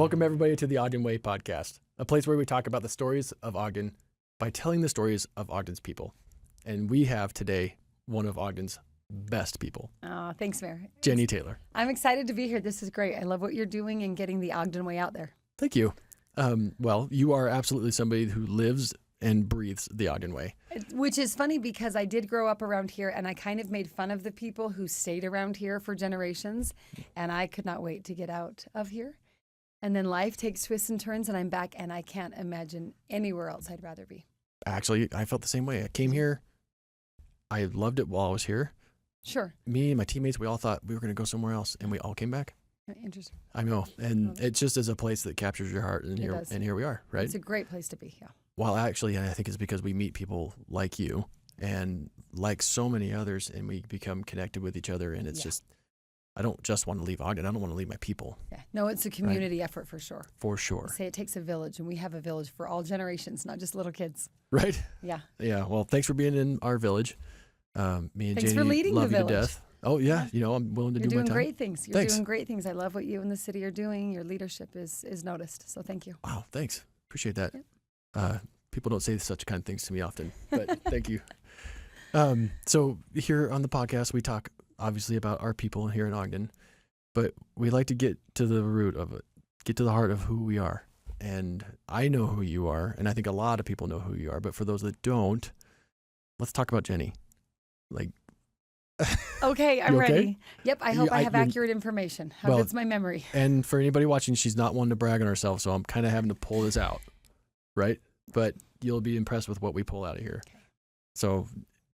Welcome, everybody, to the Ogden Way Podcast, a place where we talk about the stories of Ogden by telling the stories of Ogden's people. And we have today one of Ogden's best people. Oh, thanks, Mayor. Jennie Taylor. I'm excited to be here. This is great. I love what you're doing and getting the Ogden Way out there. Thank you. Well, you are absolutely somebody who lives and breathes the Ogden Way. Which is funny because I did grow up around here and I kind of made fun of the people who stayed around here for generations. And I could not wait to get out of here. And then life takes twists and turns and I'm back and I can't imagine anywhere else I'd rather be. Actually, I felt the same way. I came here. I loved it while I was here. Sure. Me and my teammates, we all thought we were going to go somewhere else, and we all came back. Interesting. I know. And it just is a place that captures your heart, and here we are, right? It's a great place to be, yeah. Well, actually, I think it's because we meet people like you and like so many others, and we become connected with each other, and it's just, I don't just want to leave Ogden. I don't want to leave my people. Yeah. No, it's a community effort for sure. For sure. I say it takes a village, and we have a village for all generations, not just little kids. Right? Yeah. Yeah. Well, thanks for being in our village. Me and Thanks Jennie for leading love the you to village. death. Oh, yeah. You know, I'm willing to do my time. You're doing great things. You're Thanks. doing great things. I love what you and the city are doing. Your leadership is noticed. So thank you. Wow. Thanks. Appreciate that. Yep. People don't say such kind of things to me often, but thank you. So here on the podcast, we talk obviously about our people here in Ogden, but we like to get to the root of it, get to the heart of who we are. And I know who you are, and I think a lot of people know who you are, but for those that don't, let's talk about Jennie. Like, okay, I'm ready. Yep, I hope I have you're, accurate information. How good's my memory? And for anybody watching, she's not one to brag on herself, so I'm kind of having to pull this out, right? But you'll be impressed with what we pull out of here. Okay. So,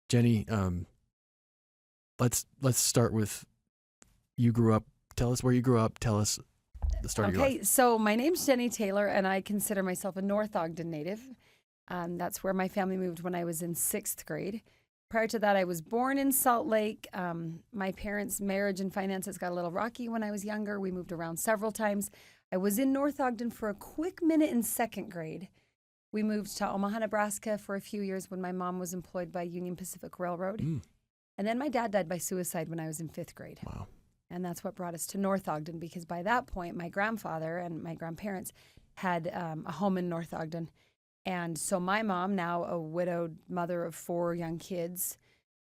Jennie, let's start with you grew up. Tell us where you grew up. Tell us the start of your life. Okay, so my name's Jennie Taylor, and I consider myself a North Ogden native. That's where my family moved when I was in 6th grade. Prior to that, I was born in Salt Lake. My parents' marriage and finances got a little rocky when I was younger. We moved around several times. I was in North Ogden for a quick minute in 2nd grade. We moved to Omaha, Nebraska for a few years when my mom was employed by Union Pacific Railroad. And then my dad died by suicide when I was in 5th grade. Wow. And that's what brought us to North Ogden because by that point, my grandfather and my grandparents had a home in North Ogden. And so my mom, now a widowed mother of 4 young kids,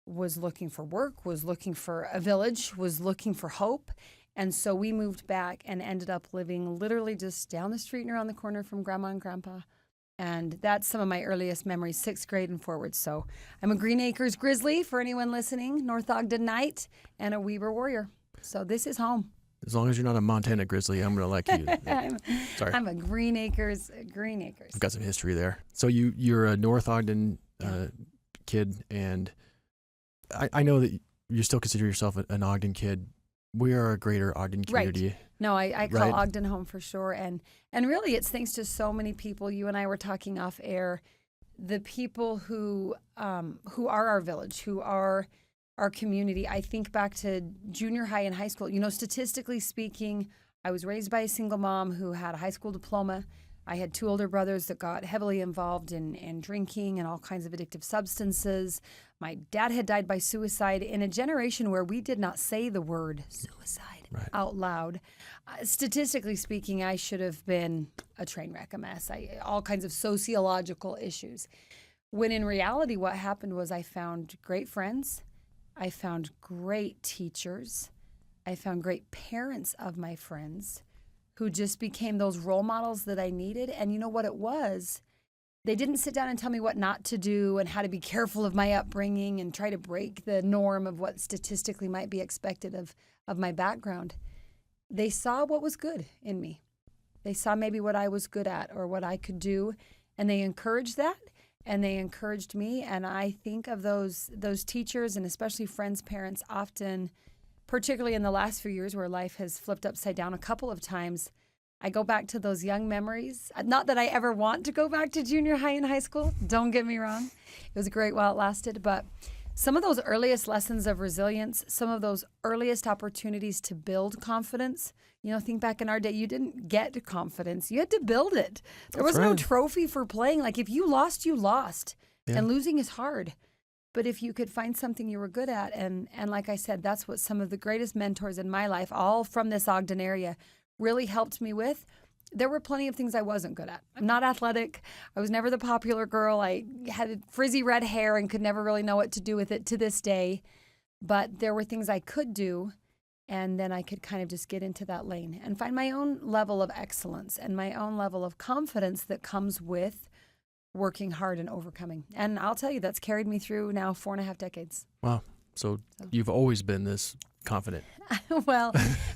was looking for work, was looking for a village, was looking for hope. And so we moved back and ended up living literally just down the street and around the corner from Grandma and Grandpa. And that's some of my earliest memories, 6th grade and forward. So I'm a Green Acres Grizzly for anyone listening, North Ogden Knight, and a Weber Warrior. So this is home. As long as you're not a Montana Grizzly, I'm going to like you. Sorry. I'm a Green Acres. I've got some history there. So you're a North Ogden kid, and I know that you still consider yourself an Ogden kid. We are a greater Ogden community. Right. No, I call Ogden home for sure. And really it's thanks to so many people. You and I were talking off air, the people who are our village, who are our community. I think back to junior high and high school. You know, statistically speaking, I was raised by a single mom who had a high school diploma. I had 2 older brothers that got heavily involved in drinking and all kinds of addictive substances. My dad had died by suicide in a generation where we did not say the word suicide out loud. Statistically speaking, I should have been a train wreck, a mess, all kinds of sociological issues. When in reality, what happened was I found great friends. I found great teachers. I found great parents of my friends who just became those role models that I needed. And you know what it was? They didn't sit down and tell me what not to do and how to be careful of my upbringing and try to break the norm of what statistically might be expected of my background. They saw what was good in me. They saw maybe what I was good at or what I could do, and they encouraged that. And they encouraged me, and I think of those teachers and especially friends' parents often, particularly in the last few years where life has flipped upside down a couple of times, I go back to those young memories. Not that I ever want to go back to junior high and high school, don't get me wrong. It was great while it lasted, but some of those earliest lessons of resilience, some of those earliest opportunities to build confidence. You know, think back in our day, you didn't get confidence. You had to build it. There was no trophy for playing. Like if you lost, you lost. Yeah. And losing is hard. But if you could find something you were good at, and like I said, that's what some of the greatest mentors in my life, all from this Ogden area, really helped me with. there were plenty of things I wasn't good at. I'm not athletic. I was never the popular girl. I had frizzy red hair and could never really know what to do with it to this day. But there were things I could do, and then I could kind of just get into that lane and find my own level of excellence and my own level of confidence that comes with working hard and overcoming. And I'll tell you, that's carried me through now 4.5 decades. Wow. So you've always been this confident. Well,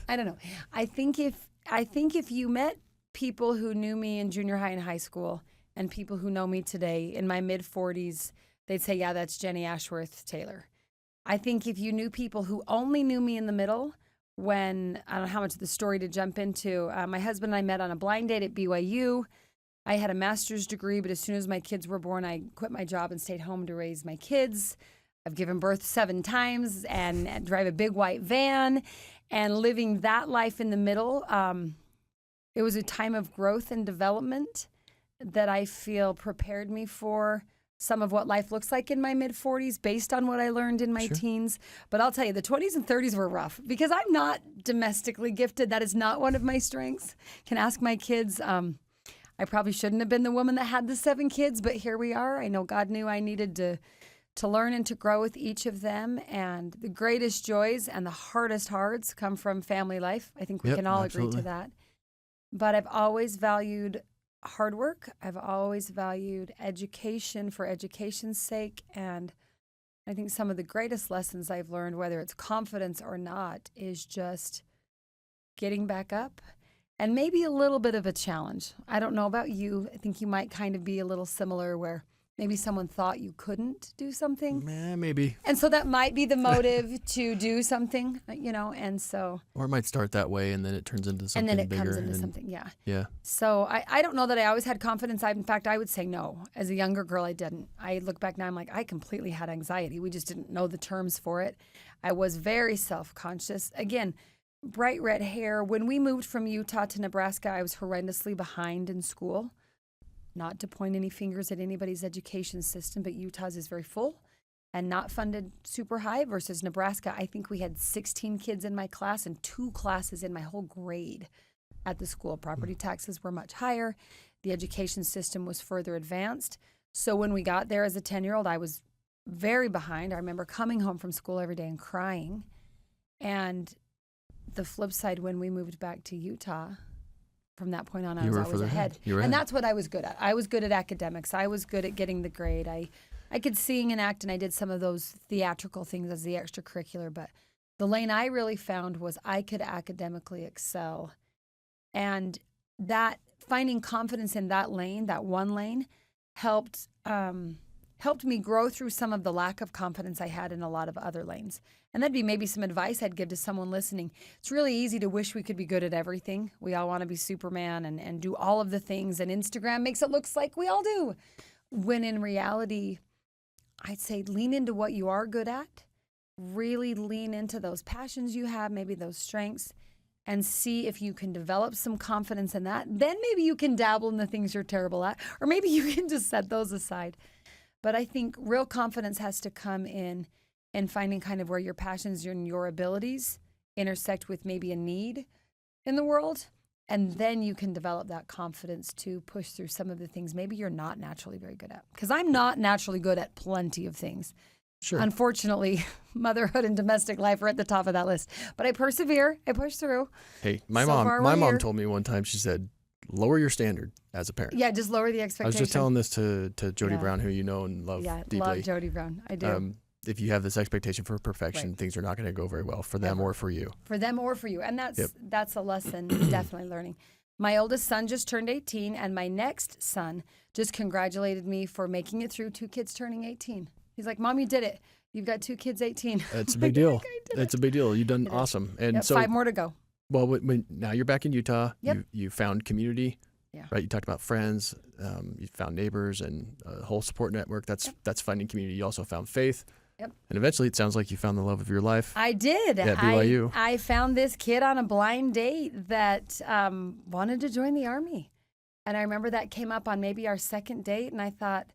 I don't know. I think if you met people who knew me in junior high and high school and people who know me today in my mid-40s, they'd say, yeah, that's Jennie Ashworth Taylor. I think if you knew people who only knew me in the middle, when, I don't know how much of the story to jump into, my husband and I met on a blind date at BYU. I had a master's degree, but as soon as my kids were born, I quit my job and stayed home to raise my kids. I've given birth 7 times and drive a big white van, and living that life in the middle. It was a time of growth and development that I feel prepared me for some of what life looks like in my mid-40s based on what I learned in my teens. But I'll tell you, the 20s and 30s were rough because I'm not domestically gifted. That is not one of my strengths. Can ask my kids. I probably shouldn't have been the woman that had the 7 kids, but here we are. I know God knew I needed to learn and to grow with each of them. And the greatest joys and the hardest hards come from family life. I think we can all agree to that. But I've always valued hard work. I've always valued education for education's sake. And I think some of the greatest lessons I've learned, whether it's confidence or not, is just getting back up and maybe a little bit of a challenge. I don't know about you. I think you might kind of be a little similar where maybe someone thought you couldn't do something. Maybe. And so that might be the motive to do something, and so. Or it might start that way and then it turns into something bigger. And then it comes into something, yeah. Yeah. So I don't know that I always had confidence. In fact, I would say no. As a younger girl, I didn't. I look back now, I'm like, I completely had anxiety. We just didn't know the terms for it. I was very self-conscious. Again, bright red hair. When we moved from Utah to Nebraska, I was horrendously behind in school. Not to point any fingers at anybody's education system, but Utah's is very full and not funded super high versus Nebraska. I think we had 16 kids in my class and 2 classes in my whole grade at the school. Property taxes were much higher. The education system was further advanced. So when we got there as a 10-year-old, I was very behind. I remember coming home from school every day and crying. And the flip side, when we moved back to Utah, from that point on, I was always ahead. And that's what I was good at. I was good at academics. I was good at getting the grade. I could sing and act, and I did some of those theatrical things as the extracurricular. But the lane I really found was I could academically excel. And that finding confidence in that lane, that one lane, helped me grow through some of the lack of confidence I had in a lot of other lanes. And that'd be maybe some advice I'd give to someone listening. It's really easy to wish we could be good at everything. We all want to be Superman and do all of the things, and Instagram makes it look like we all do. When in reality, I'd say lean into what you are good at, really lean into those passions you have, maybe those strengths, and see if you can develop some confidence in that. Then maybe you can dabble in the things you're terrible at, or maybe you can just set those aside. But I think real confidence has to come in finding kind of where your passions and your abilities intersect with maybe a need in the world. And then you can develop that confidence to push through some of the things maybe you're not naturally very good at. Because I'm not naturally good at plenty of things. Sure. Unfortunately, motherhood and domestic life are at the top of that list. But I persevere. I push through. Hey, my mom told me one time, she said, lower your standard as a parent. Yeah, just lower the expectation. I was just telling this to Jody Brown, who you know and love deeply. Yeah, love Jody Brown. I do. If you have this expectation for perfection, things are not going to go very well for them or for you. For them or for you. And that's a lesson definitely learning. My oldest son just turned 18, and my next son just congratulated me for making it through 2 kids turning 18. He's like, Mom, you did it. You've got 2 kids 18. That's a big deal. It's a big deal. You've done awesome. And so 5 more to go. Well, now you're back in Utah. Yep. You found community. Yeah. Right. You talked about friends. You found neighbors and a whole support network. That's finding community. You also found faith. Yep. And eventually it sounds like you found the love of your life. I did. At BYU. I found this kid on a blind date that wanted to join the Army. And I remember that came up on maybe our second date. And I thought,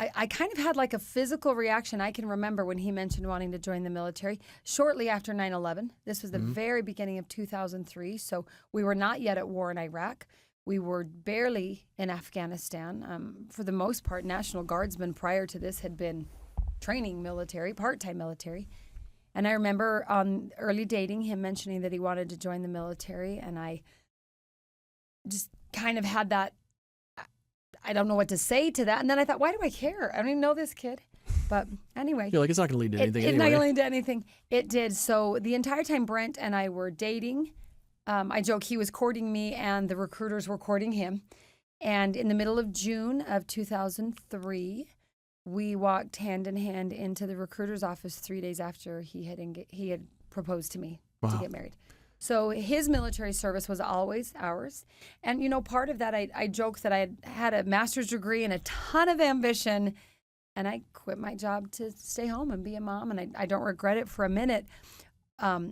I kind of had like a physical reaction. I can remember when he mentioned wanting to join the military shortly after 9/11. This was the very beginning of 2003. So we were not yet at war in Iraq. We were barely in Afghanistan. For the most part, National Guardsmen prior to this had been training military, part-time military. And I remember on early dating him mentioning that he wanted to join the military. And I just kind of had that, I don't know what to say to that. And then I thought, why do I care? I don't even know this kid. But anyway. You're like, it's not going to lead to anything It's anyway. not going to lead to anything. It did. So the entire time Brent and I were dating, I joke he was courting me and the recruiters were courting him. And in the middle of June of 2003, we walked hand in hand into the recruiter's office 3 days after he had proposed to me to get married. So his military service was always ours. And, you know, part of that, I joke that I had a master's degree and a ton of ambition, and I quit my job to stay home and be a mom, and I don't regret it for a minute.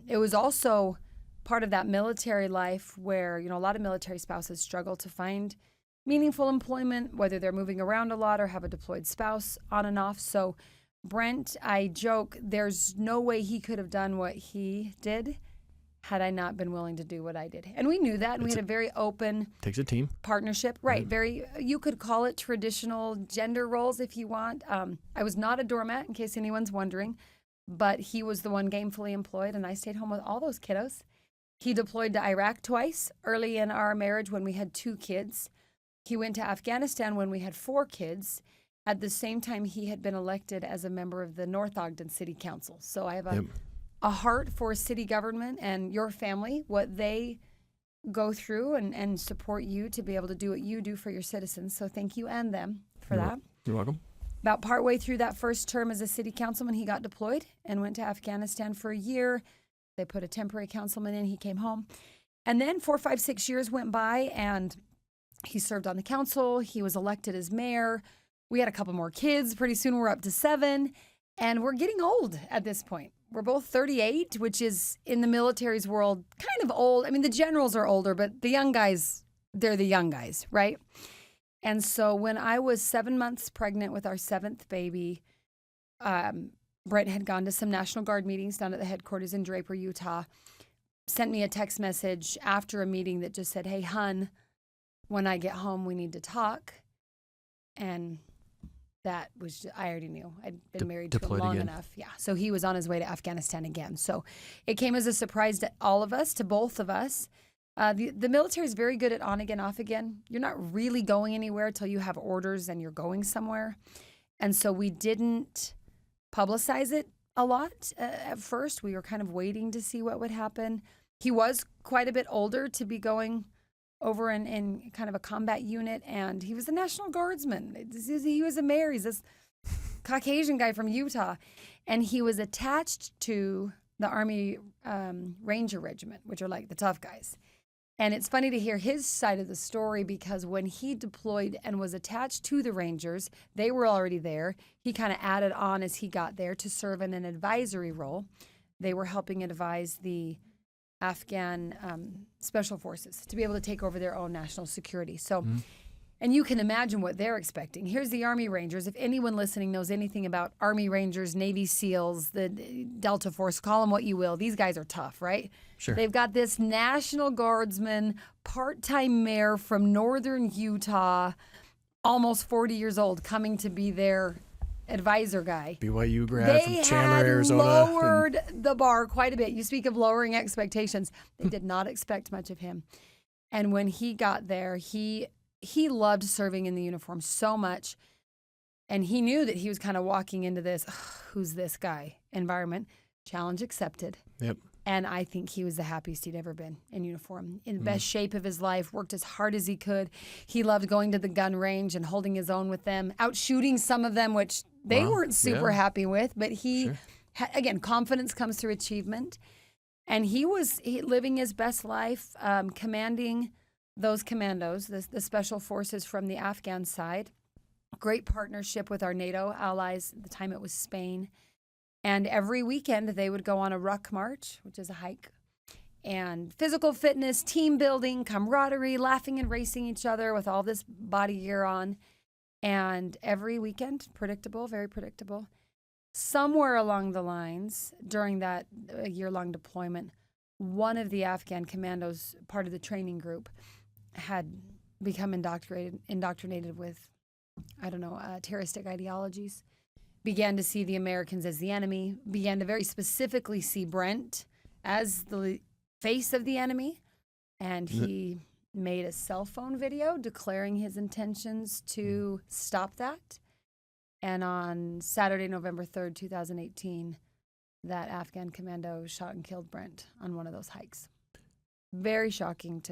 It was also part of that military life where, you know, a lot of military spouses struggle to find meaningful employment, whether they're moving around a lot or have a deployed spouse on and off. So Brent, I joke, there's no way he could have done what he did had I not been willing to do what I did. And we knew that, and we had a very open Takes a team. partnership. Right, very, you could call it traditional gender roles if you want. I was not a doormat, in case anyone's wondering, but he was the one gainfully employed, and I stayed home with all those kiddos. He deployed to Iraq twice, early in our marriage when we had 2 kids. He went to Afghanistan when we had 4 kids. At the same time, he had been elected as a member of the North Ogden City Council. So I have a heart for city government and your family, what they go through and support you to be able to do what you do for your citizens. So thank you and them for that. You're welcome. About partway through that first term as a city councilman, he got deployed and went to Afghanistan for a year. They put a temporary councilman in. He came home. And then 4, 5, 6 years went by, and he served on the council. He was elected as mayor. We had a couple more kids. Pretty soon we're up to 7. And we're getting old at this point. We're both 38, which is in the military's world kind of old. I mean, the generals are older, but the young guys, they're the young guys, right? And so when I was 7 months pregnant with our 7th baby, Brent had gone to some National Guard meetings down at the headquarters in Draper, Utah, sent me a text message after a meeting that just said, hey, hun, when I get home, we need to talk. And that was, I already knew. I'd been married to him long enough. Yeah. So he was on his way to Afghanistan again. So it came as a surprise to all of us, to both of us. The military is very good at on again, off again. You're not really going anywhere till you have orders and you're going somewhere. And so we didn't publicize it a lot at first. We were kind of waiting to see what would happen. He was quite a bit older to be going over in kind of a combat unit, and he was a National Guardsman. He was a mayor. He's this Caucasian guy from Utah, and he was attached to the Army Ranger Regiment, which are like the tough guys. And it's funny to hear his side of the story because when he deployed and was attached to the Rangers, they were already there. He kind of added on as he got there to serve in an advisory role. They were helping advise the Afghan special forces to be able to take over their own national security. So, and you can imagine what they're expecting. Here's the Army Rangers. If anyone listening knows anything about Army Rangers, Navy SEALs, the Delta Force, call them what you will. These guys are tough, right? Sure. They've got this National Guardsman, part-time mayor from northern Utah, almost 40 years old, coming to be their advisor guy. BYU grad from Chandler, Arizona. They had lowered the bar quite a bit. You speak of lowering expectations. They did not expect much of him. And when he got there, he loved serving in the uniform so much. And he knew that he was kind of walking into this, who's this guy environment. Challenge accepted. Yep. And I think he was the happiest he'd ever been in uniform, in the best shape of his life, worked as hard as he could. He loved going to the gun range and holding his own with them, out shooting some of them, which they weren't super happy with. But he, again, confidence comes through achievement. And he was living his best life, commanding those commandos, the special forces from the Afghan side. Great partnership with our NATO allies. At the time it was Spain. And every weekend they would go on a ruck march, which is a hike, and physical fitness, team building, camaraderie, laughing and racing each other with all this body gear on. And every weekend, predictable, very predictable. Somewhere along the lines, during that year-long deployment, one of the Afghan commandos, part of the training group, had become indoctrinated with, terroristic ideologies, began to see the Americans as the enemy, began to very specifically see Brent as the face of the enemy, and he made a cell phone video declaring his intentions to stop that. And on Saturday, November 3rd, 2018, that Afghan commando shot and killed Brent on one of those hikes. Very shocking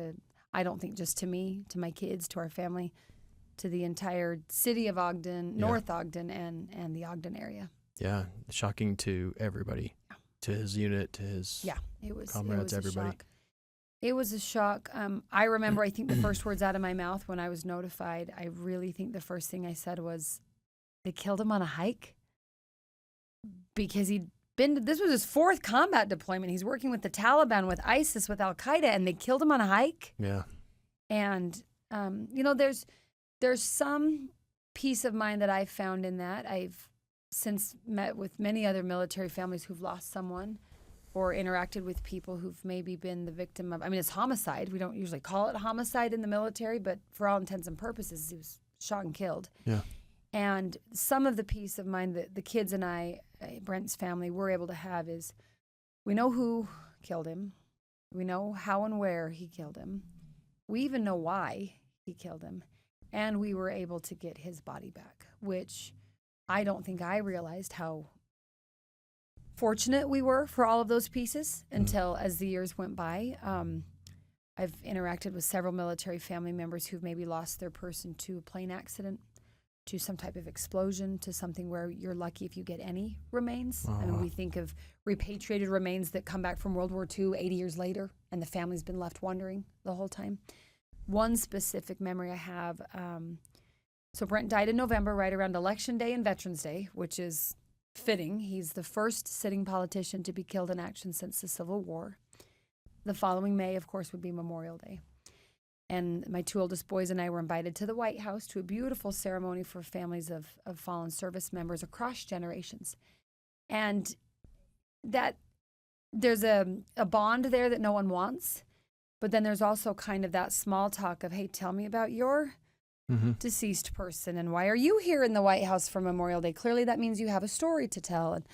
I don't think just to me, to my kids, to our family, to the entire city of Ogden, North Ogden, and the Ogden area. Yeah, shocking to everybody, to his unit, to his comrades, everybody. It was a shock. I remember, I think the first words out of my mouth when I was notified, I really think the first thing I said was, they killed him on a hike? Because this was his 4th combat deployment. He's working with the Taliban, with ISIS, with Al-Qaeda, and they killed him on a hike? Yeah. And, there's some peace of mind that I've found in that. I've since met with many other military families who've lost someone or interacted with people who've maybe been the victim of, it's homicide. We don't usually call it homicide in the military, but for all intents and purposes, he was shot and killed. Yeah. And some of the peace of mind that the kids and I, Brent's family, were able to have is we know who killed him. We know how and where he killed him. We even know why he killed him. And we were able to get his body back, which I don't think I realized how fortunate we were for all of those pieces until as the years went by. I've interacted with several military family members who've maybe lost their person to a plane accident, to some type of explosion, to something where you're lucky if you get any remains. We think of repatriated remains that come back from World War II 80 years later, and the family's been left wondering the whole time. One specific memory I have, so Brent died in November, right around Election Day and Veterans Day, which is fitting. He's the first sitting politician to be killed in action since the Civil War. The following May, of course, would be Memorial Day. And my 2 oldest boys and I were invited to the White House to a beautiful ceremony for families of fallen service members across generations. And that there's a bond there that no one wants, but then there's also kind of that small talk of, hey, tell me about your deceased person and why are you here in the White House for Memorial Day? Clearly that means you have a story to tell. And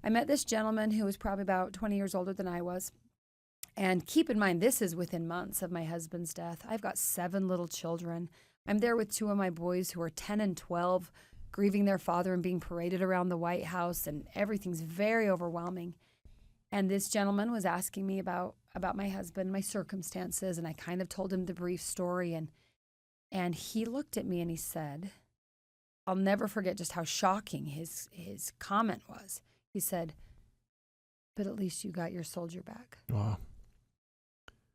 I met this gentleman who was probably about 20 years older than I was. And keep in mind, this is within months of my husband's death. I've got 7 little children. I'm there with 2 of my boys who are 10 and 12, grieving their father and being paraded around the White House, and everything's very overwhelming. And this gentleman was asking me about my husband, my circumstances, and I kind of told him the brief story. And he looked at me and he said, I'll never forget just how shocking his comment was. He said, but at least you got your soldier back. Wow.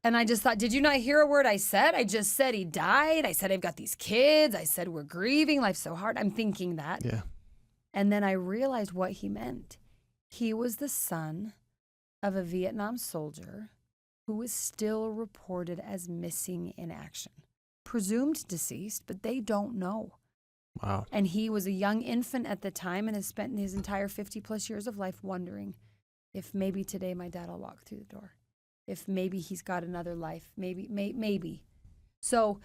And I just thought, did you not hear a word I said? I just said he died. I said, I've got these kids. I said, we're grieving. Life's so hard. I'm thinking that. Yeah. And then I realized what he meant. He was the son of a Vietnam soldier who was still reported as missing in action. Presumed deceased, but they don't know. Wow. And he was a young infant at the time and has spent his entire 50 plus years of life wondering if maybe today my dad will walk through the door. If maybe he's got another life, maybe. So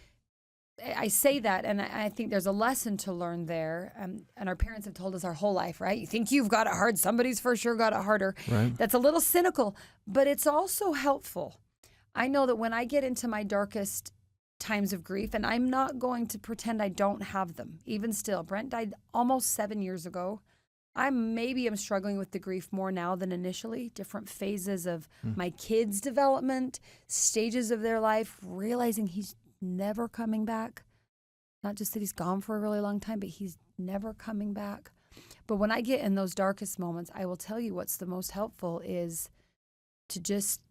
I say that, and I think there's a lesson to learn there. And our parents have told us our whole life, right? You think you've got it hard, somebody's for sure got it harder. Right. That's a little cynical, but it's also helpful. I know that when I get into my darkest times of grief, and I'm not going to pretend I don't have them, even still. Brent died almost 7 years ago. I maybe am struggling with the grief more now than initially, different phases of my kids' development, stages of their life, realizing he's never coming back. Not just that he's gone for a really long time, but he's never coming back. But when I get in those darkest moments, I will tell you what's the most helpful is to just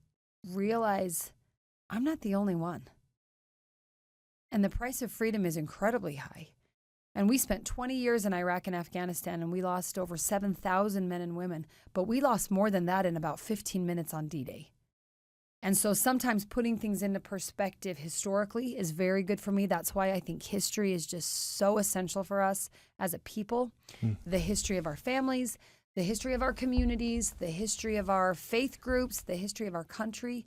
realize I'm not the only one. And the price of freedom is incredibly high. And we spent 20 years in Iraq and Afghanistan, and we lost over 7,000 men and women. But we lost more than that in about 15 minutes on D-Day. And so sometimes putting things into perspective historically is very good for me. That's why I think history is just so essential for us as a people. The history of our families, the history of our communities, the history of our faith groups, the history of our country.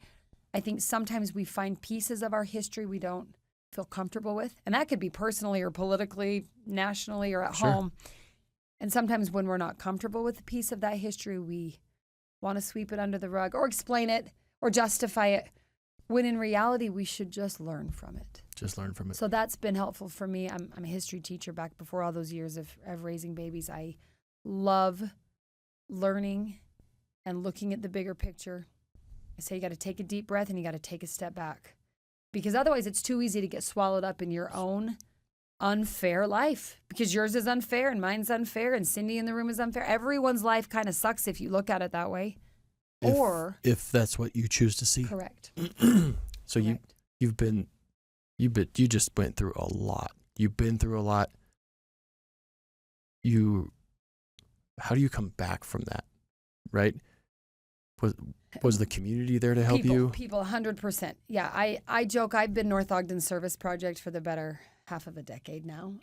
I think sometimes we find pieces of our history we don't feel comfortable with. And that could be personally or politically, nationally, or at home. And sometimes when we're not comfortable with a piece of that history, we want to sweep it under the rug or explain it or justify it, when in reality, we should just learn from it. Just learn from it. So that's been helpful for me. I'm a history teacher back before all those years of raising babies. I love learning and looking at the bigger picture. I say you got to take a deep breath and you got to take a step back, because otherwise it's too easy to get swallowed up in your own unfair life, because yours is unfair and mine's unfair and Cindy in the room is unfair. Everyone's life kind of sucks if you look at it that way. If that's what you choose to see. Correct. So Correct. you just went through a lot. You've been through a lot. How do you come back from that? Right? Was the community there to help you? People, 100%. Yeah, I joke I've been North Ogden Service Project for the better half of a decade now.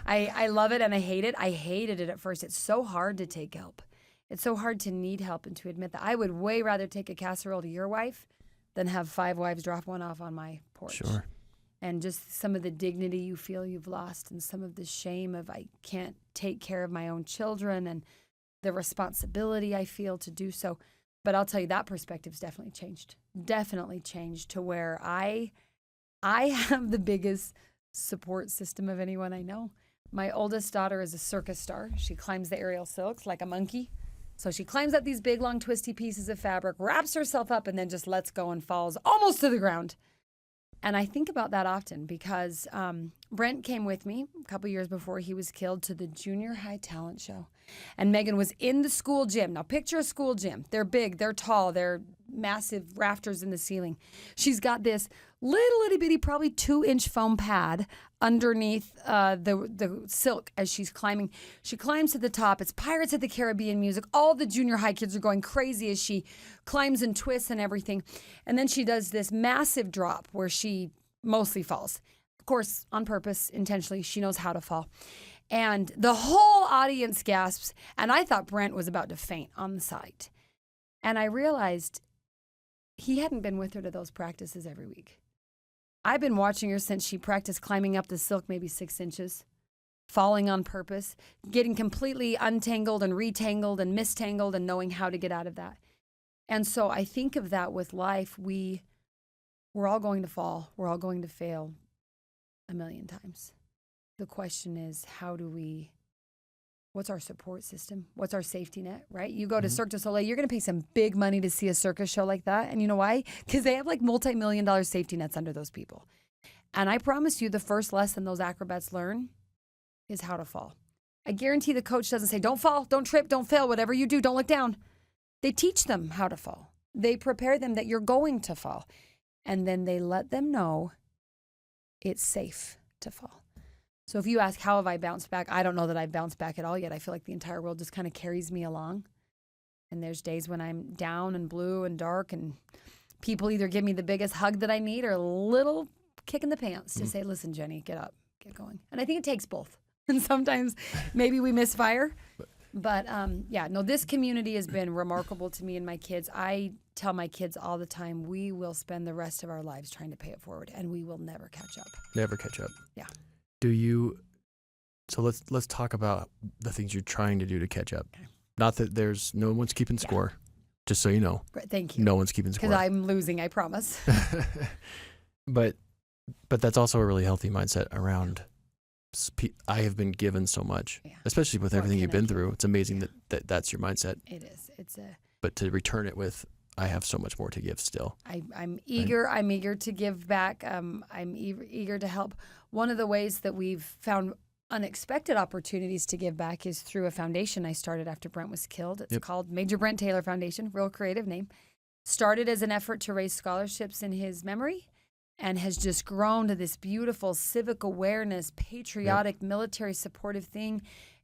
I love it and I hate it. I hated it at first. It's so hard to take help. It's so hard to need help and to admit that. I would way rather take a casserole to your wife than have 5 wives drop one off on my porch. Sure. And just some of the dignity you feel you've lost and some of the shame of I can't take care of my own children and the responsibility I feel to do so. But I'll tell you, that perspective's definitely changed to where I have the biggest support system of anyone I know. My oldest daughter is a circus star. She climbs the aerial silks like a monkey. So she climbs up these big, long, twisty pieces of fabric, wraps herself up, and then just lets go and falls almost to the ground. And I think about that often because Brent came with me a couple years before he was killed to the junior high talent show. And Megan was in the school gym. Now picture a school gym. They're big, they're tall, they're massive rafters in the ceiling. She's got this little itty bitty, probably 2-inch foam pad underneath the silk as she's climbing. She climbs to the top. It's Pirates of the Caribbean music. All the junior high kids are going crazy as she climbs and twists and everything. And then she does this massive drop where she mostly falls. Of course, on purpose, intentionally, she knows how to fall. And the whole audience gasps. And I thought Brent was about to faint on the side. And I realized he hadn't been with her to those practices every week. I've been watching her since she practiced climbing up the silk maybe 6 inches, falling on purpose, getting completely untangled and retangled and mistangled and knowing how to get out of that. And so I think of that with life. We're all going to fall. We're all going to fail a million times. The question is, what's our support system? What's our safety net, right? You go to Cirque du Soleil, you're going to pay some big money to see a circus show like that. And you know why? Because they have like multi-million-dollar safety nets under those people. And I promise you the first lesson those acrobats learn is how to fall. I guarantee the coach doesn't say, don't fall, don't trip, don't fail, whatever you do, don't look down. They teach them how to fall. They prepare them that you're going to fall. And then they let them know it's safe to fall. So if you ask, how have I bounced back? I don't know that I've bounced back at all yet. I feel like the entire world just kind of carries me along. And there's days when I'm down and blue and dark and people either give me the biggest hug that I need or a little kick in the pants to say, listen, Jenny, get up, get going. And I think it takes both. And sometimes maybe we misfire. But this community has been remarkable to me and my kids. I tell my kids all the time, we will spend the rest of our lives trying to pay it forward and we will never catch up. Never catch up. Yeah. So let's talk about the things you're trying to do to catch up. Okay. Not that no one's keeping score, just so you know. Thank you. No one's keeping score. Because I'm losing, I promise. But that's also a really healthy mindset around, I have been given so much, especially with everything you've been through. It's amazing that's your mindset. It is. But to return it with, I have so much more to give still. I'm eager. Right? I'm eager to give back. I'm eager to help. One of the ways that we've found unexpected opportunities to give back is through a foundation I started after Brent was killed. It's called Major Brent Taylor Foundation, real creative name. Started as an effort to raise scholarships in his memory and has just grown to this beautiful civic awareness, patriotic, military supportive thing.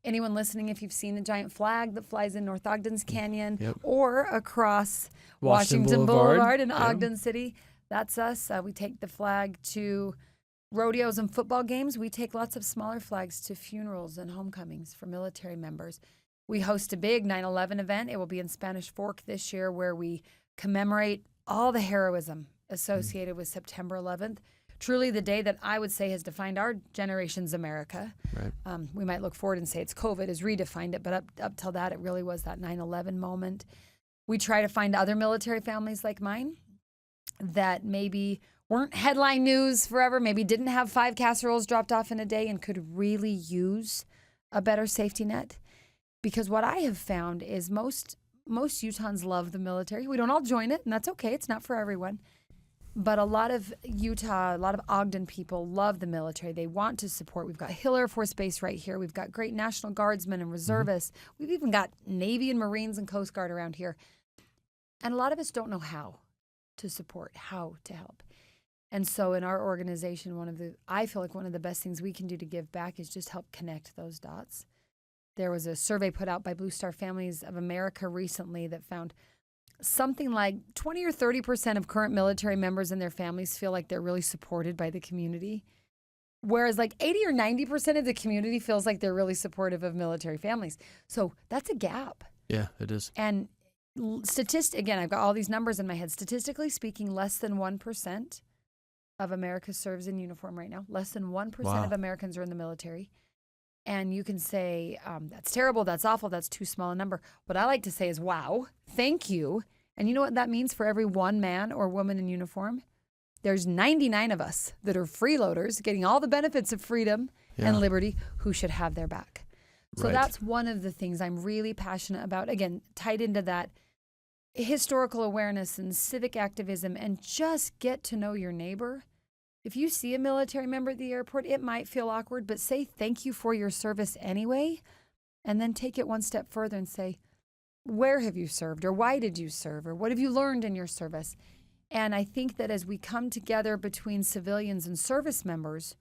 anyone listening, if you've seen the giant flag that flies in North Ogden's Canyon Yep. or across Washington Washington Boulevard. Boulevard in Yep. Ogden City, that's us. We take the flag to rodeos and football games. We take lots of smaller flags to funerals and homecomings for military members. We host a big 9/11 event. It will be in Spanish Fork this year, where we commemorate all the heroism associated with September 11th. Truly the day that I would say has defined our generation's America. Right. We might look forward and say it's COVID has redefined it, but up till that, it really was that 9/11 moment. We try to find other military families like mine that maybe weren't headline news forever, maybe didn't have 5 casseroles dropped off in a day and could really use a better safety net. Because what I have found is most Utahns love the military. We don't all join it, and that's okay. It's not for everyone. But a lot of Utah, a lot of Ogden people love the military. They want to support. We've got Hill Air Force Base right here. We've got great National Guardsmen and reservists. We've even got Navy and Marines and Coast Guard around here. And a lot of us don't know how to support, how to help. And so in our organization, I feel like one of the best things we can do to give back is just help connect those dots. There was a survey put out by Blue Star Families of America recently that found something like 20 or 30% of current military members and their families feel like they're really supported by the community. Whereas like 80 or 90% of the community feels like they're really supportive of military families. So that's a gap. Yeah, it is. And again, I've got all these numbers in my head. Statistically speaking, less than 1% of America serves in uniform right now. Less than 1% of Americans are in the military. And you can say, that's terrible, that's awful, that's too small a number. What I like to say is, wow, thank you. And you know what that means for every one man or woman in uniform? There's 99 of us that are freeloaders getting all the benefits of freedom and liberty who should have their back. So that's one of the things I'm really passionate about. Again, tied into that historical awareness and civic activism, and just get to know your neighbor. If you see a military member at the airport, it might feel awkward, but say thank you for your service anyway, and then take it one step further and say, where have you served, or why did you serve, or what have you learned in your service? And I think that as we come together between civilians and service members,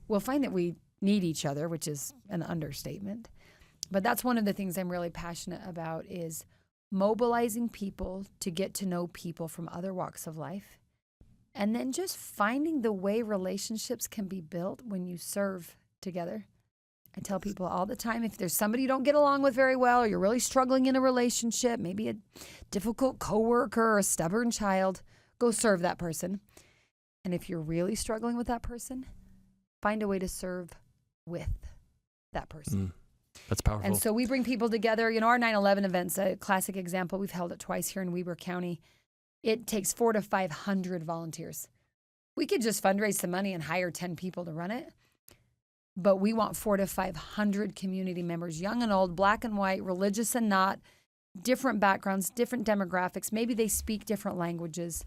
we'll find that we need each other, which is an understatement. But that's one of the things I'm really passionate about, is mobilizing people to get to know people from other walks of life. And then just finding the way relationships can be built when you serve together. I tell people all the time, if there's somebody you don't get along with very well, or you're really struggling in a relationship, maybe a difficult coworker or a stubborn child, go serve that person. And if you're really struggling with that person, find a way to serve with that person. That's powerful. And so we bring people together. You know, our 9/11 event's a classic example. We've held it twice here in Weber County. It takes 400 to 500 volunteers. We could just fundraise some money and hire 10 people to run it. But we want 400 to 500 community members, young and old, black and white, religious and not, different backgrounds, different demographics. Maybe they speak different languages,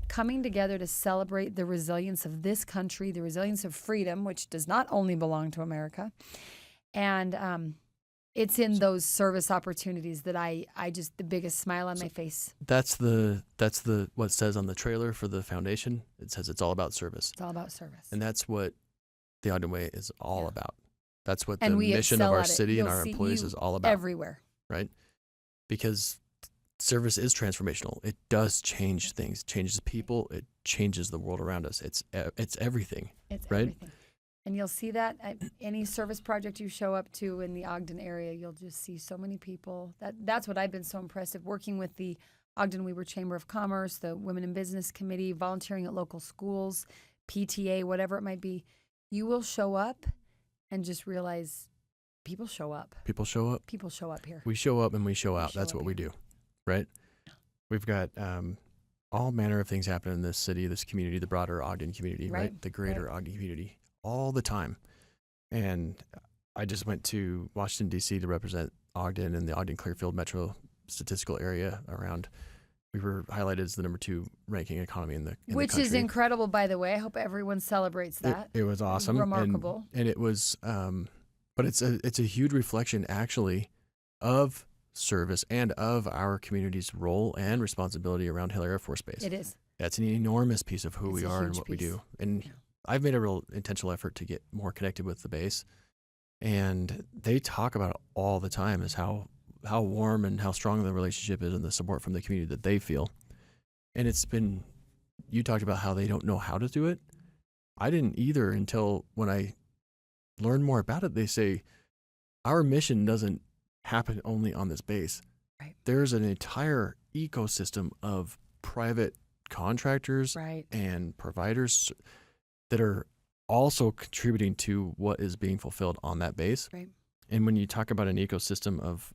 coming together to celebrate the resilience of this country, the resilience of freedom, which does not only belong to America. And it's in those service opportunities that I just, the biggest smile on my face. That's what it says on the trailer for the foundation. It says it's all about service. It's all about service. And that's what the Ogden Way is all about. That's what and the we mission of excel our at it. city and You'll our see employees you is all about. Everywhere. Right? Because service is transformational. It does change things, changes people, it changes the world around us. It's everything. It's right? everything. And you'll see that at any service project you show up to in the Ogden area, you'll just see so many people. That's what I've been so impressed with, working with the Ogden Weber Chamber of Commerce, the Women in Business Committee, volunteering at local schools, PTA, whatever it might be. You will show up and just realize people show up. People show up. People show up here. We show up and we show out. show That's up what we here. do. Right? We've got all manner of things happening in this city, this community, the broader Ogden community, right? The greater Ogden community. All the time. And I just went to Washington, D.C. to represent Ogden and the Ogden-Clearfield metro statistical area around. We were highlighted as the number 2 ranking economy in the Which country. is incredible, by the way. I hope everyone celebrates that. It was awesome. Remarkable. And it was, but it's a huge reflection, actually, of service and of our community's role and responsibility around Hill Air Force Base. It is. That's an enormous piece of who It's we a are and huge what we piece. do. And I've made a real intentional effort to get more connected with the base. And they talk about it all the time, is how warm and how strong the relationship is and the support from the community that they feel. And you talked about how they don't know how to do it. I didn't either until when I learned more about it. They say our mission doesn't happen only on this base. Right. There's an entire ecosystem of private contractors and providers that are also contributing to what is being fulfilled on that base. Right. And when you talk about an ecosystem of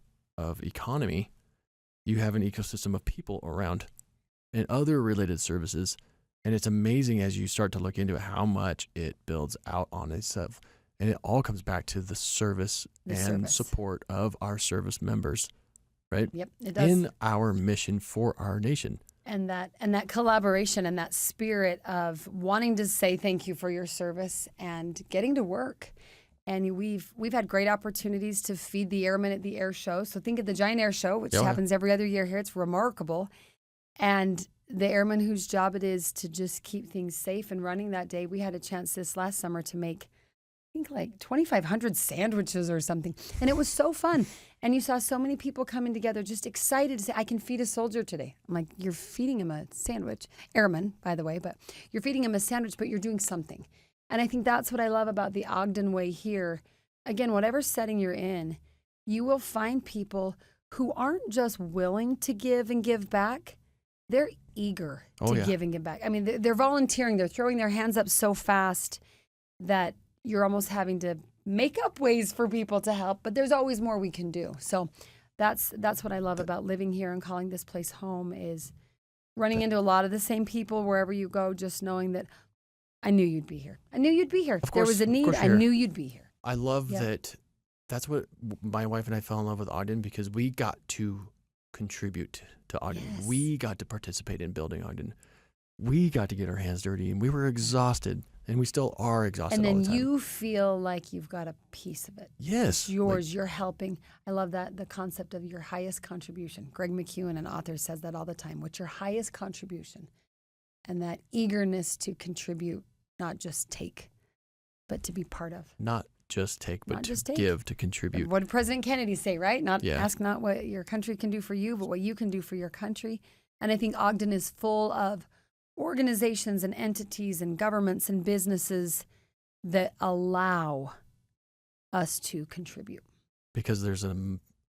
economy, you have an ecosystem of people around and other related services. And it's amazing as you start to look into it, how much it builds out on itself. And it all comes back to the service support of our service members, right? Yep, it does. In our mission for our nation. And that collaboration and that spirit of wanting to say thank you for your service and getting to work. And we've had great opportunities to feed the airmen at the air show. So think of the Giant Air Show, which happens every other year here. It's remarkable. And the airmen whose job it is to just keep things safe and running that day. We had a chance this last summer to make, I think, like 2,500 sandwiches or something. And it was so fun. And you saw so many people coming together just excited to say, I can feed a soldier today. I'm like, you're feeding him a sandwich. Airman, by the way, but you're feeding him a sandwich, but you're doing something. And I think that's what I love about the Ogden Way here. Again, whatever setting you're in, you will find people who aren't just willing to give and give back. They're eager to give and give back. I mean, they're volunteering. They're throwing their hands up so fast that you're almost having to make up ways for people to help, but there's always more we can do. So that's what I love about living here and calling this place home, is running into a lot of the same people wherever you go, just knowing that I knew you'd be here. I knew you'd be here. If there was a need, I knew you'd be here. I love that. That's what my wife and I fell in love with Ogden, because we got to contribute to Ogden. Yes. We got to participate in building Ogden. We got to get our hands dirty, and we were exhausted, and we still are exhausted all the time. And then you feel like you've got a piece of it. Yes. It's yours. You're helping. I love that, the concept of your highest contribution. Greg McEwen, an author, says that all the time. What's your highest contribution? And that eagerness to contribute, not just take, but to be part of. Not just take, but to give, to contribute. What did President Kennedy say, right? Ask not what your country can do for you, but what you can do for your country. And I think Ogden is full of organizations and entities and governments and businesses that allow us to contribute. Because there's a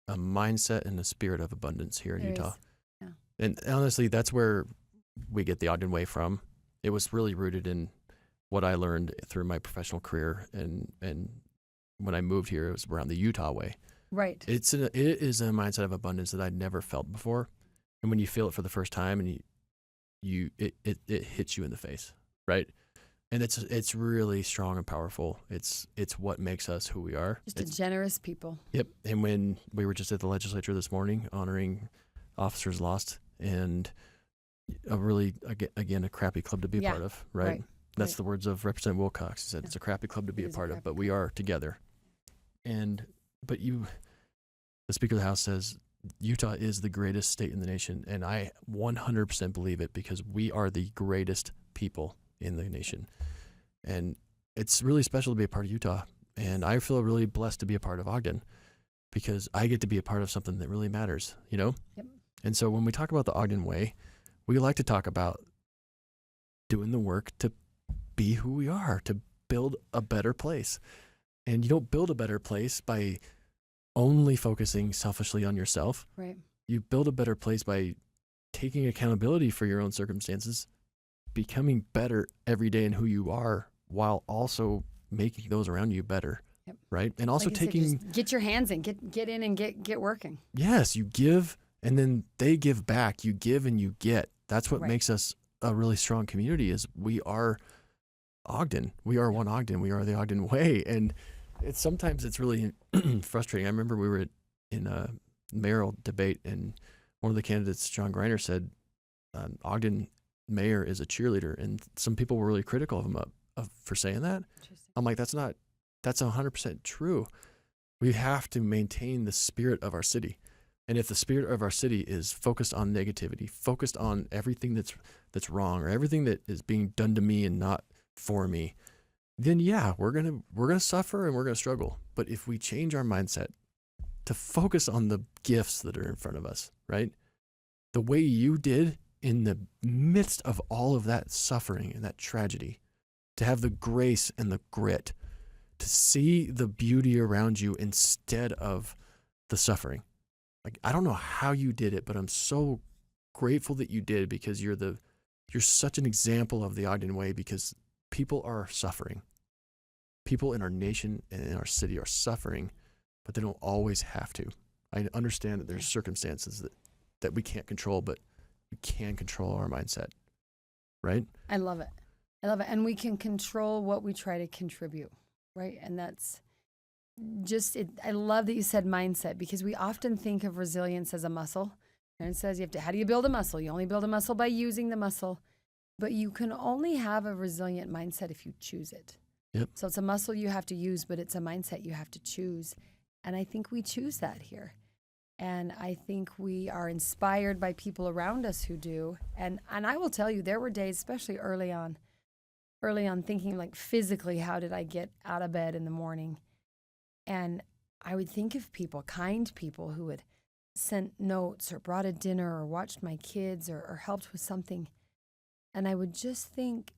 mindset and a spirit of abundance here in Utah. Yeah. And honestly, that's where we get the Ogden Way from. It was really rooted in what I learned through my professional career, and when I moved here, it was around the Utah way. Right. It is a mindset of abundance that I'd never felt before, and when you feel it for the first time, and it hits you in the face, right? And it's really strong and powerful. It's what makes us who we are. Just a generous people. Yep. And when we were just at the legislature this morning honoring officers lost, and a really again a crappy club to be a part of, right? That's the words of Representative Wilcox. He said it's a crappy club to be a part of, but we are together. But the Speaker of the House says Utah is the greatest state in the nation, and I 100% believe it, because we are the greatest people in the nation. And it's really special to be a part of Utah, and I feel really blessed to be a part of Ogden, because I get to be a part of something that really matters, you know? Yep. And so when we talk about the Ogden Way, we like to talk about doing the work to be who we are, to build a better place. And you don't build a better place by only focusing selfishly on yourself. Right. You build a better place by taking accountability for your own circumstances, becoming better every day in who you are, while also making those around you better. Yep. Right. And also just get your hands in, get in and get working. Yes. You give, and then they give back. You give and you get. That's what makes us a really strong community, is we are Ogden. We are one Ogden. We are the Ogden Way. And sometimes it's really frustrating. I remember we were in a mayoral debate, and one of the candidates, John Greiner, said Ogden mayor is a cheerleader, and some people were really critical of him for saying that. I'm like, that's 100% true. We have to maintain the spirit of our city. And if the spirit of our city is focused on negativity, focused on everything that's wrong, or everything that is being done to me and not for me, then yeah, we're gonna suffer and we're gonna struggle. But if we change our mindset to focus on the gifts that are in front of us, right? The way you did in the midst of all of that suffering and that tragedy, to have the grace and the grit to see the beauty around you instead of the suffering. Like, I don't know how you did it, but I'm so grateful that you did, because you're such an example of the Ogden Way, because people are suffering. People in our nation and in our city are suffering, but they don't always have to. I understand that there's circumstances that we can't control, but we can control our mindset, right? I love it. And we can control what we try to contribute, right? And that's just it. I love that you said mindset, because we often think of resilience as a muscle. And it says how do you build a muscle? You only build a muscle by using the muscle. But you can only have a resilient mindset if you choose it. Yep. So it's a muscle you have to use, but it's a mindset you have to choose. And I think we choose that here. And I think we are inspired by people around us who do. And I will tell you, there were days, especially early on thinking like physically, how did I get out of bed in the morning? And I would think of people, kind people who had sent notes or brought a dinner or watched my kids or helped with something. And I would just think,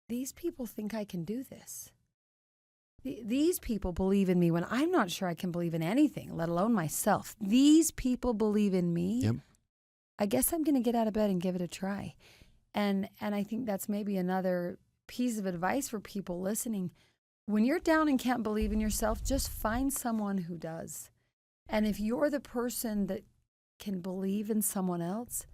these people think I can do this. These people believe in me when I'm not sure I can believe in anything, let alone myself. These people believe in me. Yep. I guess I'm going to get out of bed and give it a try. And I think that's maybe another piece of advice for people listening. When you're down and can't believe in yourself, just find someone who does. And if you're the person that can believe in someone else,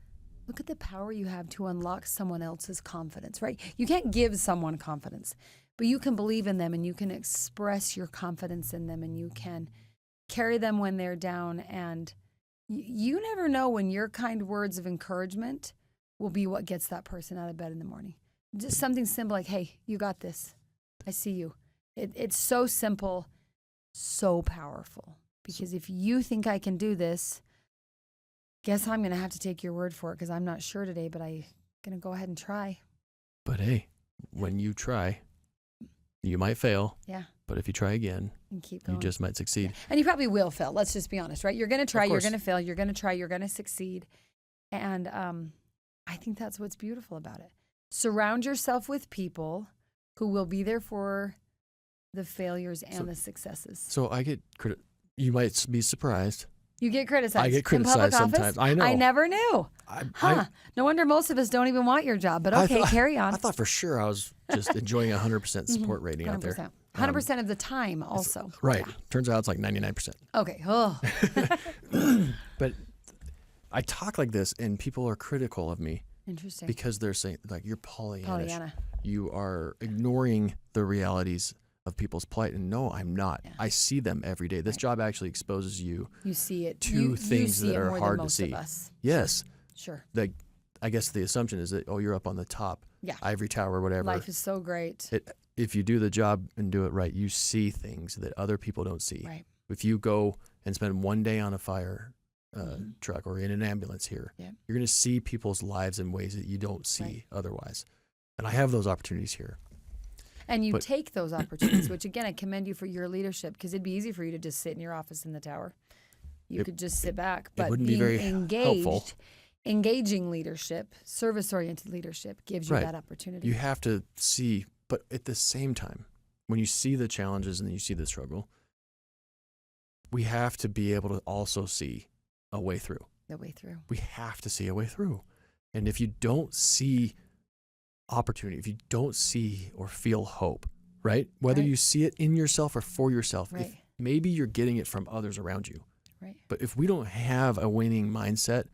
look at the power you have to unlock someone else's confidence, right? You can't give someone confidence, but you can believe in them and you can express your confidence in them and you can carry them when they're down. And you never know when your kind words of encouragement will be what gets that person out of bed in the morning. Just something simple like, hey, you got this. I see you. It's so simple, so powerful. Because if you think I can do this, guess I'm going to have to take your word for it, because I'm not sure today, but I'm going to go ahead and try. But hey, when you try, you might fail. Yeah. But if you try again, and keep going, you just might succeed. Yeah. And you probably will fail. Let's just be honest, right? You're going to try, you're going to fail, you're going to try, you're going to succeed. And I think that's what's beautiful about it. Surround yourself with people who will be there for the failures and the successes. So I get you might be surprised. You get criticized. I get criticized sometimes. I know. I never knew. No wonder most of us don't even want your job, but okay, carry on. I thought for sure I was just enjoying a 100% support rating 100%. Out there. 100% of the time also. Right. Yeah. Turns out it's like 99%. Okay. Oh. But I talk like this and people are critical of me. Interesting. Because they're saying, like, you're Pollyannish. Pollyanna. You are ignoring the realities of people's plight. And no, I'm not. Yeah. I see them every day. This job actually exposes you. You see it. To things that are hard to see. Yes. Sure. Like, I guess the assumption is that, oh, you're up on the top. Yeah. Ivory tower, whatever. Life is so great. If you do the job and do it right, you see things that other people don't see. Right. If you go and spend one day on a fire truck or in an ambulance here, you're going to see people's lives in ways that you don't see otherwise. And I have those opportunities here. And you take those opportunities, which again, I commend you for your leadership, because it'd be easy for you to just sit in your office in the tower. You could just sit back, but wouldn't be very helpful. Engaging leadership, service-oriented leadership gives you that opportunity. You have to see, but at the same time, when you see the challenges and you see the struggle, we have to be able to also see a way through. The way through. We have to see a way through. And if you don't see opportunity, if you don't see or feel hope, right? Whether you see it in yourself or for yourself, if maybe you're getting it from others around you. Right. But if we don't have a winning mindset,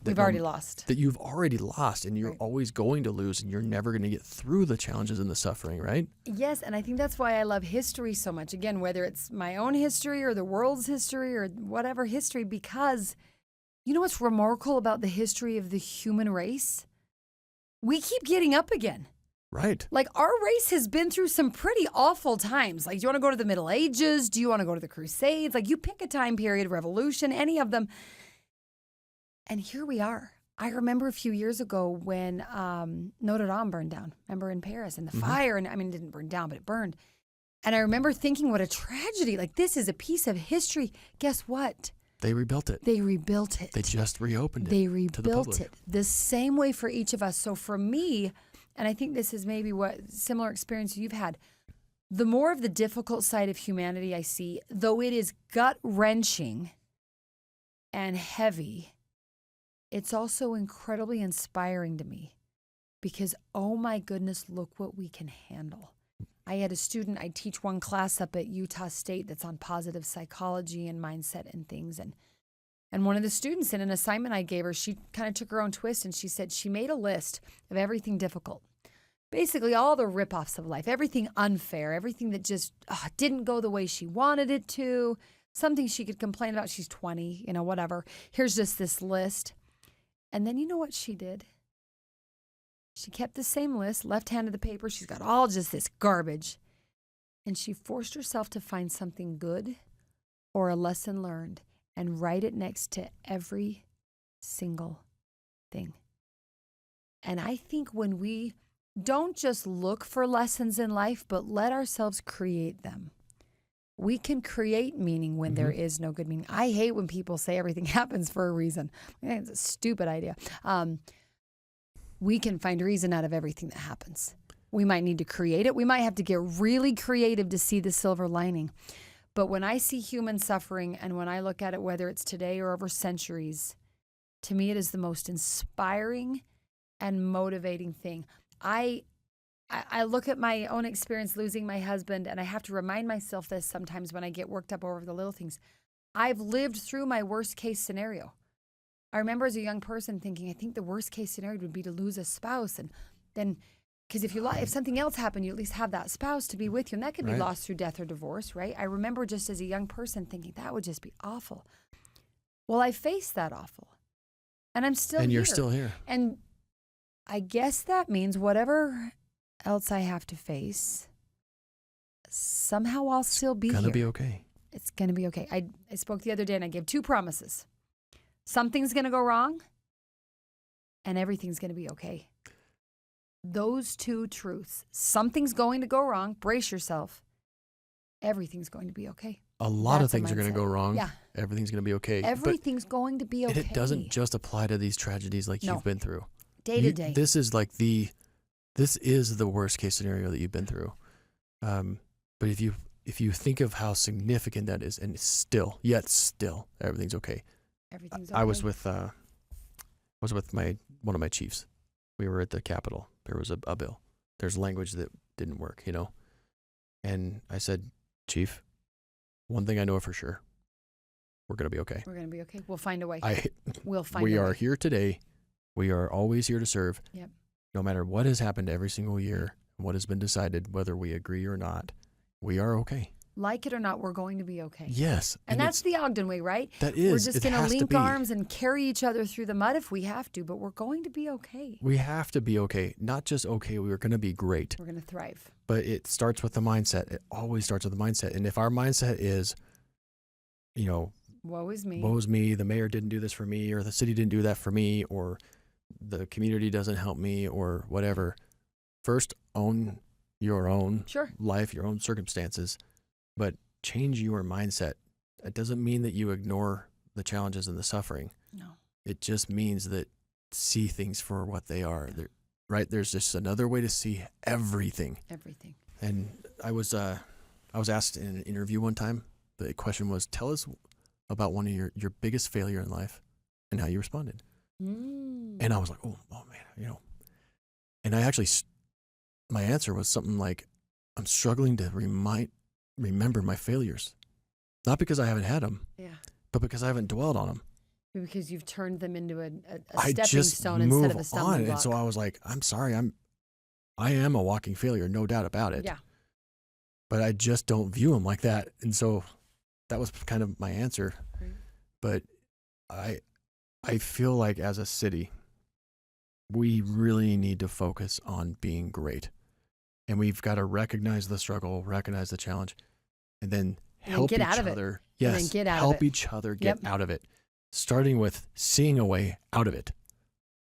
we've already lost. That you've already lost, and you're always going to lose, and you're never going to get through the challenges and the suffering, right? Yes, and I think that's why I love history so much. Again, whether it's my own history or the world's history or whatever history, because you know what's remarkable about the history of the human race? We keep getting up again. Right. Like, our race has been through some pretty awful times. Like, do you want to go to the Middle Ages? Do you want to go to the Crusades? Like, you pick a time period, revolution, any of them. And here we are. I remember a few years ago when Notre Dame burned down. Remember in Paris and the fire, and I mean, it didn't burn down, but it burned. And I remember thinking, what a tragedy. Like, this is a piece of history. Guess what? They rebuilt it. They rebuilt it. They just reopened it. They to the rebuilt public. it. The same way for each of us. So for me, and I think this is maybe what similar experience you've had, the more of the difficult side of humanity I see, though it is gut-wrenching and heavy, it's also incredibly inspiring to me because, oh my goodness, look what we can handle. I had a student, I teach one class up at Utah State that's on positive psychology and mindset and things. And one of the students in an assignment I gave her, she kind of took her own twist and she said she made a list of everything difficult. Basically all the ripoffs of life, everything unfair, everything that just didn't go the way she wanted it to, something she could complain about. She's 20, whatever. Here's just this list. And then you know what she did? She kept the same list, left-handed the paper. She's got all just this garbage. And she forced herself to find something good or a lesson learned and write it next to every single thing. And I think when we don't just look for lessons in life, but let ourselves create them, we can create meaning when there is no good meaning. I hate when people say everything happens for a reason. I think it's a stupid idea. We can find reason out of everything that happens. We might need to create it. We might have to get really creative to see the silver lining. But when I see human suffering and when I look at it, whether it's today or over centuries, to me it is the most inspiring and motivating thing. I look at my own experience losing my husband, and I have to remind myself this sometimes when I get worked up over the little things. I've lived through my worst case scenario. I remember as a young person thinking, I think the worst case scenario would be to lose a spouse. And then, because if something else happened, you at least have that spouse to be with you. And that could be lost through death or divorce, right? I remember just as a young person thinking that would just be awful. Well, I faced that awful. And I'm still here. And you're still here. And I guess that means whatever else I have to face, somehow I'll still be here. It's going to be okay. It's going to be okay. I spoke the other day and I gave 2 promises. Something's going to go wrong and everything's going to be okay. Those 2 truths. Something's going to go wrong. Brace yourself. Everything's going to be okay. A lot That's of things are going to go wrong. Yeah. Everything's going to be okay. Everything's going to be okay. And it doesn't just apply to these tragedies like No. you've been through. Day to day. This is like this is the worst case scenario that you've been through. But if you think of how significant that is, and still, everything's okay. Everything's okay. I was with one of my chiefs. We were at the Capitol. There was a bill. There's language that didn't work, And I said, Chief, one thing I know for sure, we're going to be okay. We're going to be okay. We'll find a way. We'll find We a are way. here today. We are always here to serve. Yep. No matter what has happened every single year, what has been decided, whether we agree or not, we are okay. Like it or not, we're going to be okay. Yes. And that's the Ogden way, right? That is. We're just going to link arms and carry each other through the mud if we have to, but we're going to be okay. We have to be okay. Not just okay, we are going to be great. We're going to thrive. But it starts with the mindset. It always starts with the mindset. And if our mindset is, woe is me. Woe is me, the mayor didn't do this for me, or the city didn't do that for me, or the community doesn't help me, or whatever. First, own your own life, your own circumstances, but change your mindset. It doesn't mean that you ignore the challenges and the suffering. No. It just means that see things for what they are. Right? There's just another way to see everything. Everything. And I was asked in an interview one time, the question was, tell us about one of your biggest failure in life and how you responded. And I was like, oh man, And I actually, my answer was something like, I'm struggling to remember my failures. Not because I haven't had them, but because I haven't dwelled on them. Because you've turned them into a I stepping just stone move instead of a stumbling on. block. And so I was like, I'm sorry, I am a walking failure, no doubt about it. Yeah. But I just don't view them like that. And so that was kind of my answer. Right. But I feel like as a city, we really need to focus on being great. And we've got to recognize the struggle, recognize the challenge, and then help each other. Yes, help each other get out of it. Starting with seeing a way out of it.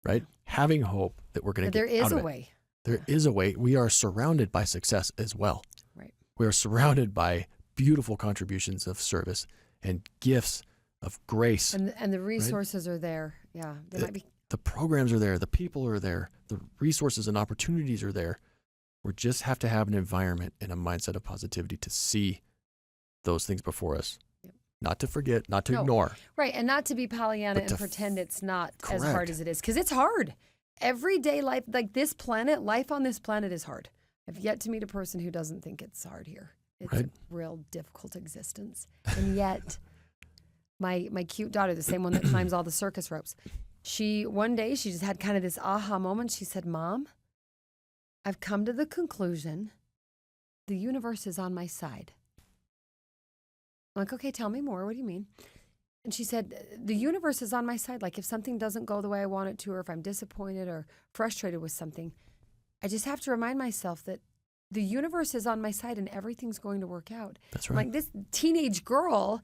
right? Having hope that we're going to There get out is of a it. way. There is a way. We are surrounded by success as well. Right. We are surrounded by beautiful contributions of service and gifts of grace. And the resources are there. Yeah. They might be. The programs are there. The people are there. The resources and opportunities are there. We just have to have an environment and a mindset of positivity to see those things before us. Yep. Not to forget, not to ignore. Right. And not to be Pollyanna But and pretend it's not as Correct. hard as it is. Because it's hard. Everyday life, like this planet, life on this planet is hard. I've yet to meet a person who doesn't think it's hard here. It's Right. a real difficult existence. And yet, my cute daughter, the same one that climbs all the circus ropes, one day she just had kind of this aha moment. She said, Mom, I've come to the conclusion the universe is on my side. I'm like, okay, tell me more. What do you mean? And she said, the universe is on my side. Like if something doesn't go the way I want it to, or if I'm disappointed or frustrated with something, I just have to remind myself that the universe is on my side and everything's going to work out. That's right. Like this teenage girl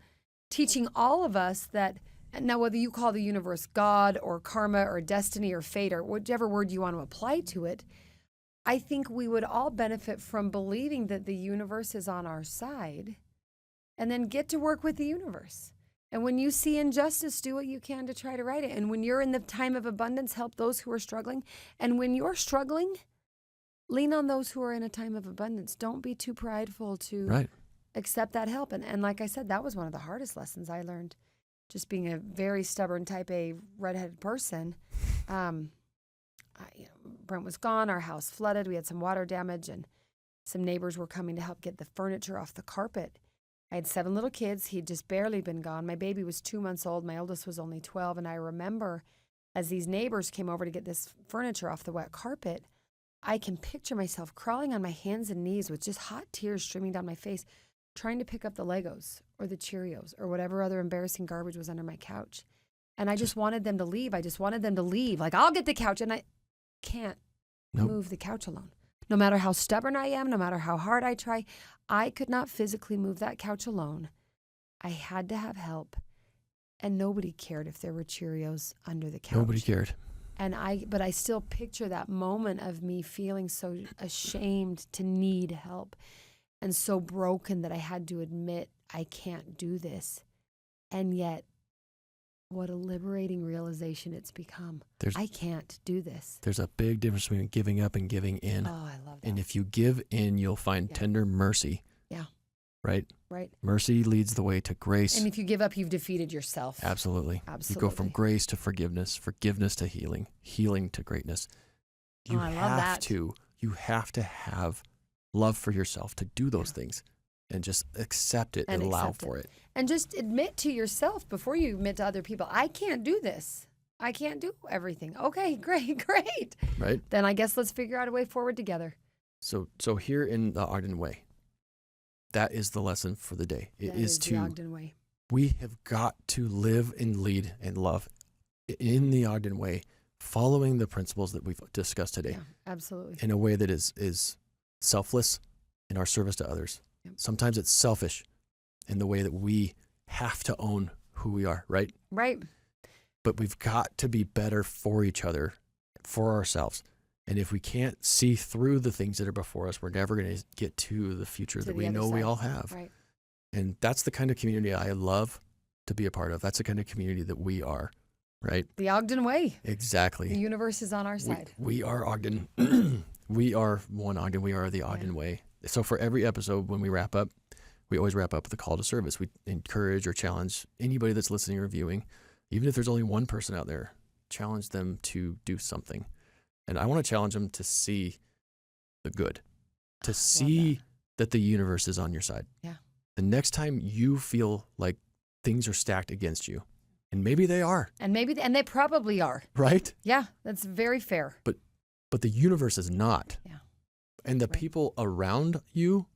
teaching all of us that, now whether you call the universe God or karma or destiny or fate or whichever word you want to apply to it, I think we would all benefit from believing that the universe is on our side and then get to work with the universe. And when you see injustice, do what you can to try to right it. And when you're in the time of abundance, help those who are struggling. And when you're struggling, lean on those who are in a time of abundance. Don't be too prideful to accept that help. And like I said, that was one of the hardest lessons I learned. Just being a very stubborn type A redheaded person. Brent was gone. Our house flooded. We had some water damage, and some neighbors were coming to help get the furniture off the carpet. I had 7 little kids. He'd just barely been gone. My baby was 2 months old. My oldest was only 12. And I remember as these neighbors came over to get this furniture off the wet carpet, I can picture myself crawling on my hands and knees with just hot tears streaming down my face, trying to pick up the Legos or the Cheerios or whatever other embarrassing garbage was under my couch. And I just wanted them to leave. I just wanted them to leave. Like, I'll get the couch. And I can't move the couch alone. No matter how stubborn I am, no matter how hard I try, I could not physically move that couch alone. I had to have help. And nobody cared if there were Cheerios under the couch. Nobody cared. But I still picture that moment of me feeling so ashamed to need help and so broken that I had to admit I can't do this. And yet, what a liberating realization it's become. I can't do this. There's a big difference between giving up and giving in. Oh, I love that. And if you give in, you'll find tender mercy. Yeah. Right? Right. Mercy leads the way to grace. And if you give up, you've defeated yourself. Absolutely. You go from grace to forgiveness, forgiveness to healing, healing to greatness. You I love that. You have to have love for yourself to do those things and just accept it and allow for it. And just admit to yourself before you admit to other people, I can't do this. I can't do everything. Okay, great. Right. Then I guess let's figure out a way forward together. So here in the Ogden Way, that is the lesson for the day. It is the Ogden Way. We have got to live and lead and love in the Ogden Way, following the principles that we've discussed today. Yeah, absolutely. In a way that is selfless in our service to others. Yep. Sometimes it's selfish in the way that we have to own who we are, right? Right. But we've got to be better for each other, for ourselves. And if we can't see through the things that are before us, we're never going to get to the future that we know we all have. Right. And that's the kind of community I love to be a part of. That's the kind of community that we are, right? The Ogden Way. Exactly. The universe is on our side. We are Ogden. We are one Ogden. We are the Ogden Way. So for every episode, when we wrap up, we always wrap up with a call to service. We encourage or challenge anybody that's listening or viewing, even if there's only one person out there, challenge them to do something. And I want to challenge them to see the good, to see that the universe is on your side. Yeah. The next time you feel like things are stacked against you, and maybe they are. And they probably are. Right? Yeah, that's very fair. But the universe is not. Yeah. And the people around you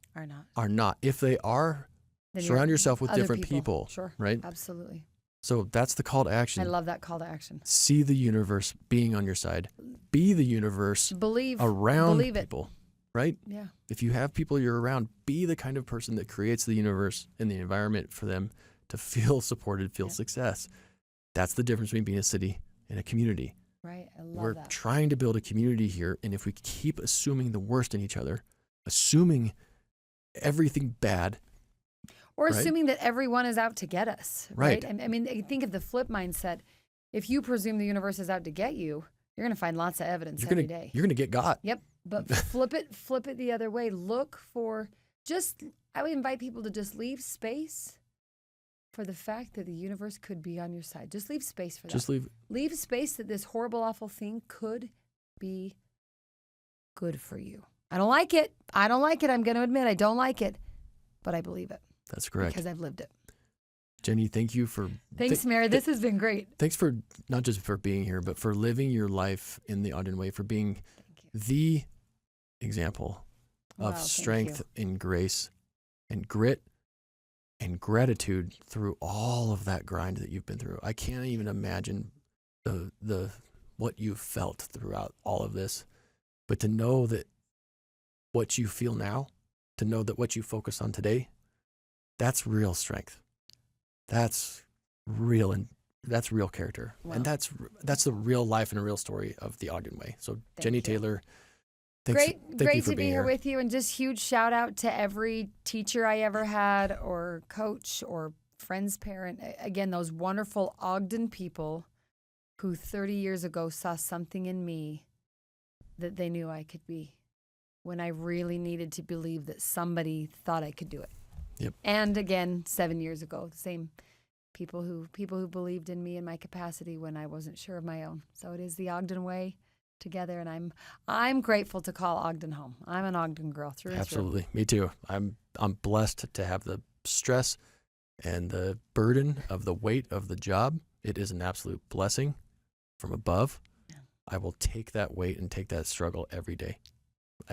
are not. If they are, then surround yourself with different people. Sure. Right? Absolutely. So that's the call to action. I love that call to action. See the universe being on your side. Be the universe around people. Right? Yeah. If you have people you're around, be the kind of person that creates the universe and the environment for them to feel supported, feel success. That's the difference between being a city and a community. Right. I love We're that. trying to build a community here. And if we keep assuming the worst in each other, assuming everything bad, Or right? assuming that everyone is out to get us. Right. I mean, think of the flip mindset. If you presume the universe is out to get you, you're going to find lots of evidence every day. You're going to get got. Yep. But flip it the other way. Look for I would invite people to just leave space for the fact that the universe could be on your side. Just leave space for that. Just leave space that this horrible, awful thing could be good for you. I don't like it. I'm going to admit I don't like it, but I believe it. That's correct. Because I've lived it. Jennie, thank you for... Thanks, Mary. This has been great. Thanks for not just for being here, but for living your life in the Ogden Way, for being the example of strength and grace and grit and gratitude through all of that grind that you've been through. I can't even imagine the what you felt throughout all of this, but to know that what you feel now, to know that what you focus on today, that's real strength. That's real, and that's real character. Wow. And that's the real life and a real story of the Ogden Way. So Jennie Taylor, thank you for to be here with you, and just huge shout out to every teacher I ever had, or coach, or friend's parent. Again, those wonderful Ogden people who 30 years ago saw something in me that they knew I could be when I really needed to believe that somebody thought I could do it. Yep. And again, 7 years ago, the same people who believed in me and my capacity when I wasn't sure of my own. So it is the Ogden Way together, and I'm grateful to call Ogden home. I'm an Ogden girl through and through. Absolutely, me too. I'm blessed to have the stress and the burden of the weight of the job. It is an absolute blessing from above. Yeah. I will take that weight and take that struggle every day.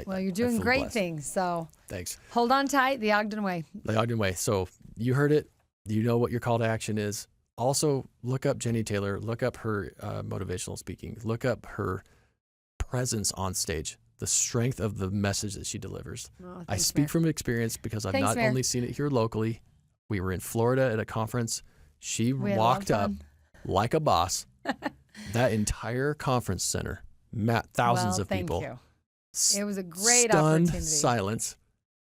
Well, you're doing great blessed. Things, so thanks. Hold on tight, the Ogden Way. The Ogden Way. So you heard it. You know what your call to action is. Also, look up Jennie Taylor. Look up her motivational speaking. Look up her presence on stage, the strength of the message that she delivers. Oh, I speak from experience because I've not only seen it here locally. We were in Florida at a conference. She walked up like a boss. That entire conference center met thousands of people. Thank you. It was a great stunned opportunity. Silence.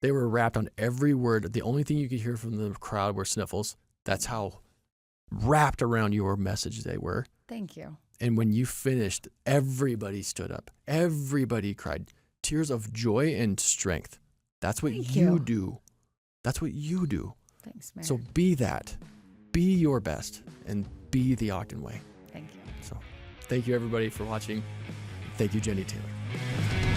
They were wrapped on every word. The only thing you could hear from the crowd were sniffles. That's how wrapped around your message they were. Thank you. And when you finished, everybody stood up. Everybody cried. Tears of joy and strength. That's what you do. That's what you do. Thanks, Mary. So be that. Be your best and be the Ogden Way. Thank you. So thank you, everybody, for watching. Thank you, Jennie Taylor.